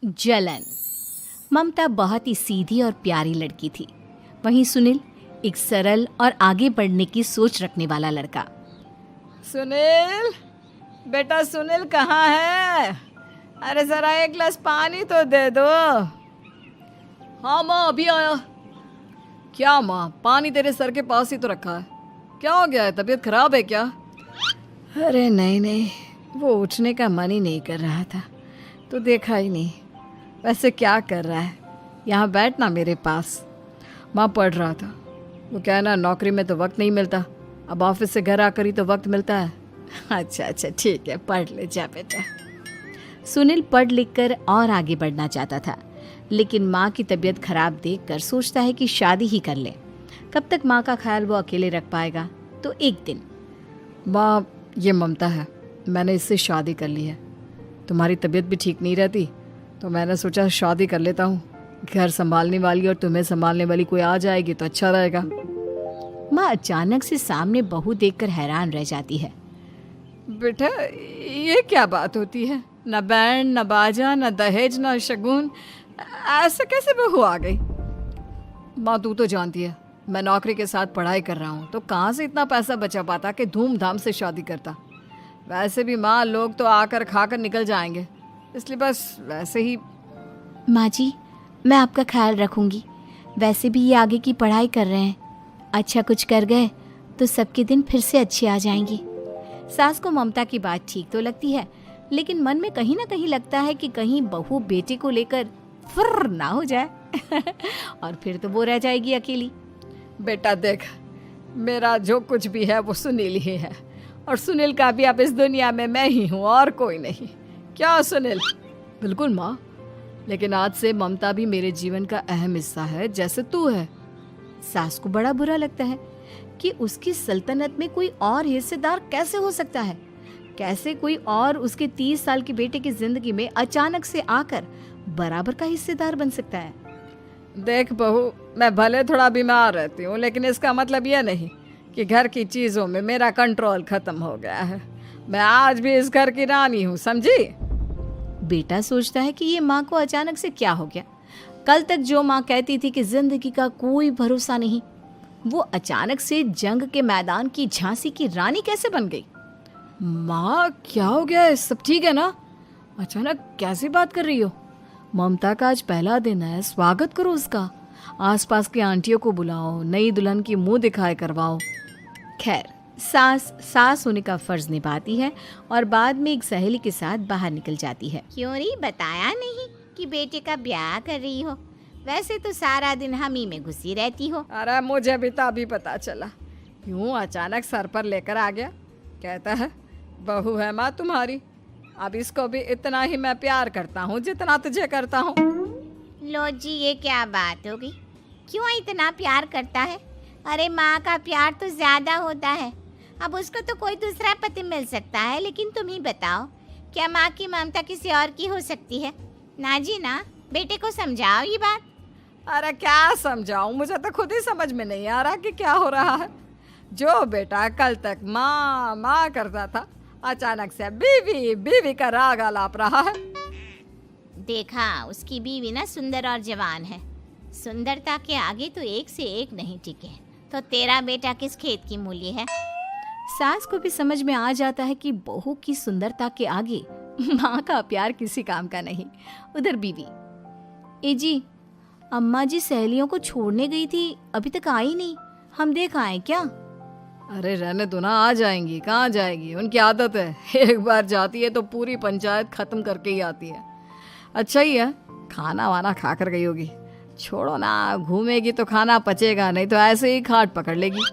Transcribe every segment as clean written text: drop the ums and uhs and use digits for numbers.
जलन। ममता बहुत ही सीधी और प्यारी लड़की थी, वहीं सुनील एक सरल और आगे बढ़ने की सोच रखने वाला लड़का। सुनील, बेटा सुनील कहाँ है? अरे जरा एक गिलास पानी तो दे दो। हाँ माँ, अभी आया। क्या माँ, पानी तेरे सर के पास ही तो रखा है, क्या हो गया है? तबीयत खराब है क्या? अरे नहीं नहीं, वो उठने का मन ही नहीं कर रहा था, तो देखा ही नहीं। वैसे क्या कर रहा है? यहाँ बैठ ना मेरे पास। माँ पढ़ रहा था। वो क्या है ना, नौकरी में तो वक्त नहीं मिलता, अब ऑफिस से घर आकर ही तो वक्त मिलता है। अच्छा अच्छा ठीक है, पढ़ ले जा बेटा। सुनील पढ़ लिख कर और आगे बढ़ना चाहता था, लेकिन माँ की तबीयत खराब देखकर सोचता है कि शादी ही कर ले। कब तक माँ का ख्याल वो अकेले रख पाएगा? तो एक दिन, माँ ये ममता है, मैंने इससे शादी कर ली है। तुम्हारी तबीयत भी ठीक नहीं रहती, तो मैंने सोचा शादी कर लेता हूँ। घर संभालने वाली और तुम्हें संभालने वाली कोई आ जाएगी तो अच्छा रहेगा। माँ अचानक से सामने बहू देखकर हैरान रह जाती है। बेटा ये क्या बात होती है? न बैंड, न बाजा, न दहेज, न शगुन, ऐसे कैसे बहू आ गई? माँ तू तो जानती है, मैं नौकरी के साथ पढ़ाई कर रहा हूँ, तो कहाँ से इतना पैसा बचा पाता कि धूमधाम से शादी करता। वैसे भी माँ, लोग तो आकर खाकर निकल जाएंगे, इसलिए बस वैसे ही। माँ जी, मैं आपका ख्याल रखूंगी। वैसे भी ये आगे की पढ़ाई कर रहे हैं, अच्छा कुछ कर गए तो सबके दिन फिर से अच्छे आ जाएंगे। सास को ममता की बात ठीक तो लगती है, लेकिन मन में कहीं ना कहीं लगता है कि कहीं बहू बेटे को लेकर फुर्र ना हो जाए और फिर तो वो रह जाएगी अकेली। बेटा देख, मेरा जो कुछ भी है वो सुनील ही है, और सुनील का भी अब इस दुनिया में मैं ही हूँ और कोई नहीं। क्या सुनील? बिल्कुल माँ, लेकिन आज से ममता भी मेरे जीवन का अहम हिस्सा है, जैसे तू है। सास को बड़ा बुरा लगता है कि उसकी सल्तनत में कोई और हिस्सेदार कैसे हो सकता है। कैसे कोई और उसके 30 साल के बेटे की जिंदगी में अचानक से आकर बराबर का हिस्सेदार बन सकता है। देख बहू, मैं भले थोड़ा बीमार रहती हूँ, लेकिन इसका मतलब यह नहीं कि घर की चीज़ों में मेरा कंट्रोल खत्म हो गया है। मैं आज भी इस घर की रानी हूँ, समझी? बेटा सोचता है कि ये माँ को अचानक से क्या हो गया। कल तक जो माँ कहती थी कि जिंदगी का कोई भरोसा नहीं, वो अचानक से जंग के मैदान की झांसी की रानी कैसे बन गई? माँ क्या हो गया है? सब ठीक है ना? अचानक कैसी बात कर रही हो? ममता का आज पहला दिन है, स्वागत करो उसका। आसपास की आंटियों को बुलाओ, नई दुल्हन की मुंह दिखाए करवाओ। खैर, सास होने का फर्ज निभाती है और बाद में एक सहेली के साथ बाहर निकल जाती है। क्यों नहीं बताया नहीं कि बेटे का ब्याह कर रही हो? वैसे तो सारा दिन हम ही में घुसी रहती हो। अरे मुझे भी तो अभी पता चला, यूं अचानक सर पर लेकर आ गया। कहता है बहू है माँ तुम्हारी, अब इसको भी इतना ही मैं प्यार करता हूँ जितना तुझे करता हूँ। लो जी, ये क्या बात होगी? क्यों इतना प्यार करता है? अरे माँ का प्यार तो ज्यादा होता है। अब उसको तो कोई दूसरा पति मिल सकता है, लेकिन तुम ही बताओ, क्या माँ की ममता किसी और की हो सकती है? ना जी ना, बेटे को समझाओ ये बात। अरे क्या समझाऊं, मुझे तो खुद ही समझ में नहीं आ रहा कि क्या हो रहा है। जो बेटा कल तक माँ माँ करता था, अचानक से बीवी बीवी का राग आलाप रहा है। देखा, उसकी बीवी ना सुंदर और जवान है। सुंदरता के आगे तो एक से एक नहीं टिके, तो तेरा बेटा किस खेत की मूली है? सास को भी समझ में आ जाता है कि बहू की सुंदरता के आगे माँ का प्यार किसी काम का नहीं। उधर बीवी, ए जी, अम्मा जी सहेलियों को छोड़ने गई थी, अभी तक आई नहीं, हम देख आए क्या? अरे रहने दो ना, आ जाएंगी। कहाँ जाएगी, उनकी आदत है, एक बार जाती है तो पूरी पंचायत खत्म करके ही आती है। अच्छा ही है, खाना वाना खा कर गई होगी। छोड़ो ना, घूमेगी तो खाना पचेगा, नहीं तो ऐसे ही खाट पकड़ लेगी।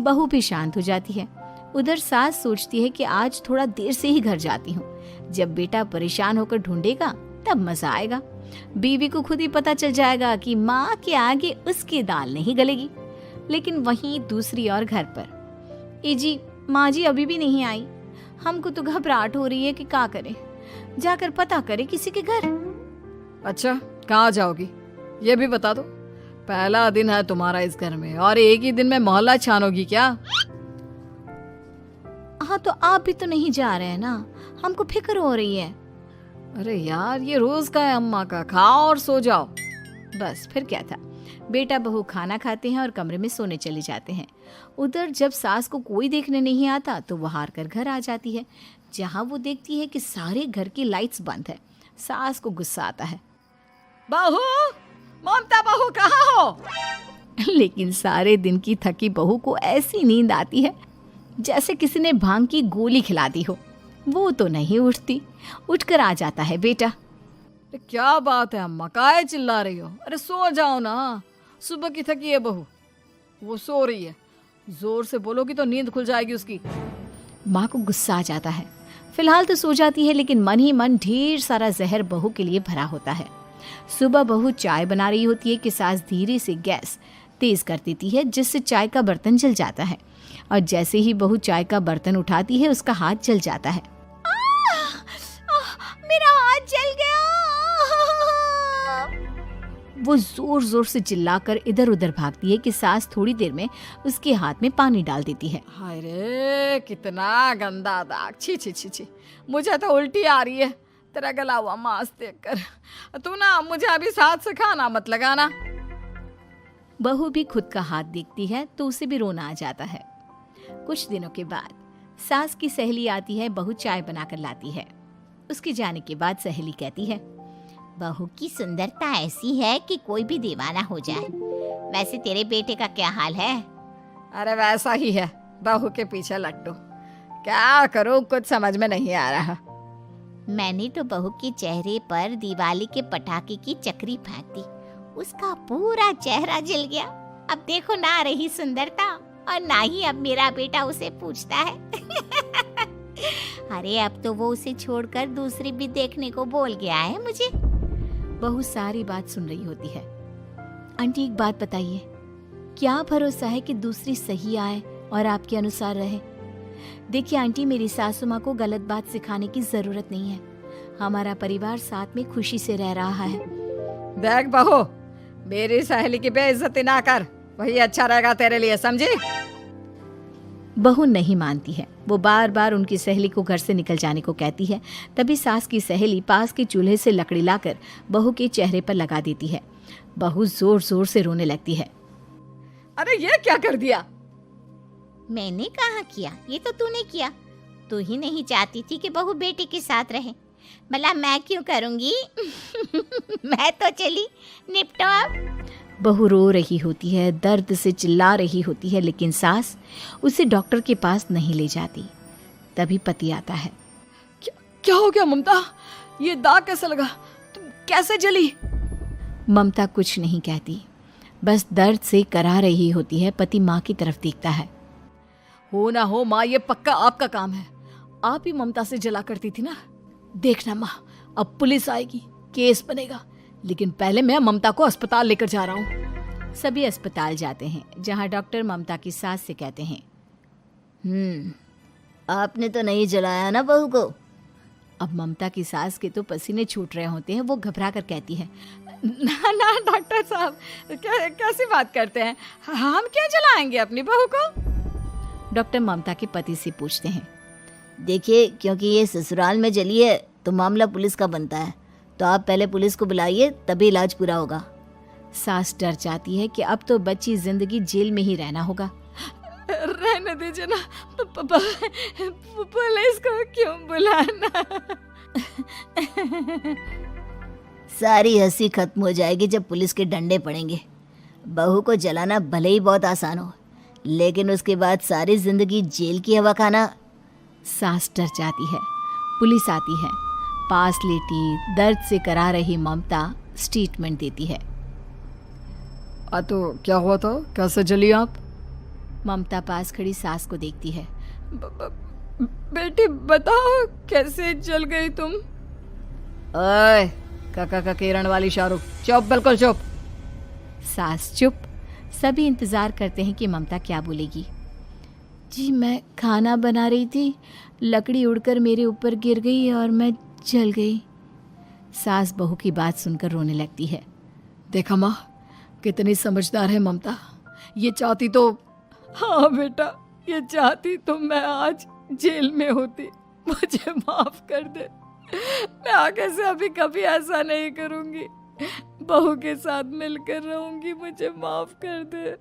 बहू भी शांत हो जाती है। उधर सास सोचती है कि आज थोड़ा देर से ही घर जाती हूँ, जब बेटा परेशान होकर ढूंढेगा तब मजा आएगा। बीवी को खुद ही पता चल जाएगा कि माँ के आगे उसकी दाल नहीं गलेगी। लेकिन वहीं दूसरी ओर घर पर, ए जी, माँ जी अभी भी नहीं आई, हमको तो घबराहट हो रही है कि क्या करें, जाकर पता करें किसी के घर। अच्छा, कहाँ जाओगी ये भी बता दो। पहला दिन है तुम्हारा इस घर में और एक ही दिन में मोहल्ला छानोगी क्या? हाँ, तो आप भी तो नहीं जा रहे हैं ना, हमको फिक्र हो रही है। अरे यार, ये रोज का है अम्मा का, खाओ और सो जाओ। बस फिर क्या था, बेटा बहू खाना खाते हैं और कमरे में सोने चले जाते हैं। उधर जब सास को कोई देखने नहीं आता तो वह हार कर घर आ जाती है, जहाँ वो देखती है कि सारे घर की लाइट्स बंद है। सास को गुस्सा आता है। बहू, ममता बहू कहाँ हो? लेकिन सारे दिन की थकी बहू को ऐसी नींद आती है जैसे किसी ने भांग की गोली खिला दी हो। वो तो नहीं उठती। उठकर आ जाता है बेटा। अरे क्या बात है अम्मा, काहे चिल्ला रही हो? अरे सो जाओ ना, सुबह की थकी है बहू, वो सो रही है। जोर से बोलोगी तो नींद खुल जाएगी उसकी। माँ को गुस्सा आ जाता है। फिलहाल तो सो जाती है, लेकिन मन ही मन ढेर सारा जहर बहू के लिए भरा होता है। सुबह बहू चाय बना रही होती है कि सास धीरे से गैस तेज कर देती है, जिससे चाय का बर्तन जल जाता है। और जैसे ही बहू चाय का बर्तन उठाती है, उसका हाथ जल जाता है। मेरा हाथ जल गया। वो जोर जोर से चिल्लाकर इधर उधर भागती है कि सास थोड़ी देर में उसके हाथ में पानी डाल देती है। हाय रे, कितना गंदा दाग, छी छी छी छी, मुझे तो उल्टी आ रही है तेरा गला हुआ मांस देखकर। तू ना मुझे अभी साथ से खाना मत लगाना। बहू भी खुद का हाथ देखती है तो उसे भी रोना आ जाता है। कुछ दिनों के बाद सास की सहेली आती है, बहू चाय बनाकर लाती है। उसके जाने के बाद सहेली कहती है, बहू की सुंदरता ऐसी है कि कोई भी दीवाना हो जाए। वैसे तेरे बेटे का क्या हाल है? अरे वैसा ही है, बहू के पीछे लट्टू। क्या करूं, कुछ समझ में नहीं आ रहा। मैंने तो बहू के चेहरे पर दिवाली के पटाखे की चक्री फेंक दी, उसका पूरा चेहरा जल गया। अब देखो ना रही सुंदरता, और ना ही अब मेरा बेटा उसे पूछता है। अरे अब तो वो उसे छोड़कर दूसरी भी देखने को बोल गया है मुझे। बहू सारी बात सुन रही होती है। आंटी एक बात बताइए, क्या भरोसा है कि दूसरी सही आए और आपके अनुसार रहे? देखिए आंटी, मेरी सासू माँ को गलत बात सिखाने की जरूरत नहीं है। हमारा परिवार साथ में खुशी से रह रहा है। देख बहू, मेरी सहेली की बेइज्जती ना कर, वही अच्छा रहेगा तेरे लिए, समझी? बहू नहीं मानती है। वो बार बार उनकी सहेली को घर से निकल जाने को कहती है। तभी सास की सहेली पास के चूल्हे से लकड़ी लाकर बहू के चेहरे पर लगा देती है। बहू जोर जोर से रोने लगती है। अरे ये क्या कर दिया? मैंने कहाँ किया, ये तो तूने किया। तू ही नहीं चाहती थी कि बहू बेटे के साथ रहे, भला मैं क्यों करूँगी? मैं तो चली, निपटो अब। बहू रो रही होती है, दर्द से चिल्ला रही होती है, लेकिन सास उसे डॉक्टर के पास नहीं ले जाती। तभी पति आता है। क्या हो गया ममता? ये दाग कैसे लगा? तुम कैसे जली? ममता कुछ नहीं कहती, बस दर्द से करा रही होती है। पति माँ की तरफ देखता है। हो ना हो माँ, ये पक्का आपका काम है। आप ही ममता से जला करती थी ना। देखना माँ, अब पुलिस आएगी, केस बनेगा, लेकिन पहले मैं ममता को अस्पताल लेकर जा रहा हूँ। सभी अस्पताल जाते हैं, जहाँ डॉक्टर ममता की सास से कहते हैं, आपने तो नहीं जलाया ना बहू को? अब ममता की सास के तो पसीने छूट रहे होते हैं। वो घबरा कर कहती है, ना ना डॉक्टर साहब, कैसी बात करते हैं? हम क्या जलाएंगे अपनी बहू को? डॉक्टर ममता के पति से पूछते हैं। देखिए, क्योंकि ये ससुराल में जली है तो मामला पुलिस का बनता है, तो आप पहले पुलिस को बुलाइए, तभी इलाज पूरा होगा। सास डर जाती है कि अब तो बच्ची जिंदगी जेल में ही रहना होगा। रहने दीजिए ना, पुलिस को क्यों बुलाना? सारी हंसी खत्म हो जाएगी जब पुलिस के डंडे पड़ेंगे। बहू को जलाना भले ही बहुत आसान हो, लेकिन उसके बाद सारी जिंदगी जेल की हवा खाना। सास डर जाती है। पुलिस आती है। पास लेटी दर्द से करा रही ममता स्टेटमेंट देती है। तो क्या हुआ था? कैसे जली आप? ममता पास खड़ी सास को देखती है। बेटी बताओ, कैसे जल गई तुम? ओए, काका का किरण वाली शाहरुख, चुप, बिल्कुल चुप। सास चुप। सभी इंतजार करते हैं कि ममता क्या बोलेगी। जी मैं खाना बना रही थी, लकड़ी उड़कर मेरे ऊपर गिर गई और मैं जल गई। सास बहू की बात सुनकर रोने लगती है। देखा माँ, कितनी समझदार है ममता। ये चाहती तो, हाँ बेटा, ये चाहती तो मैं आज जेल में होती। मुझे माफ कर दे। मैं आगे से अभी कभी ऐसा नहीं करूंगी। बहू के साथ मिलकर रहूंगी, मुझे माफ कर दे।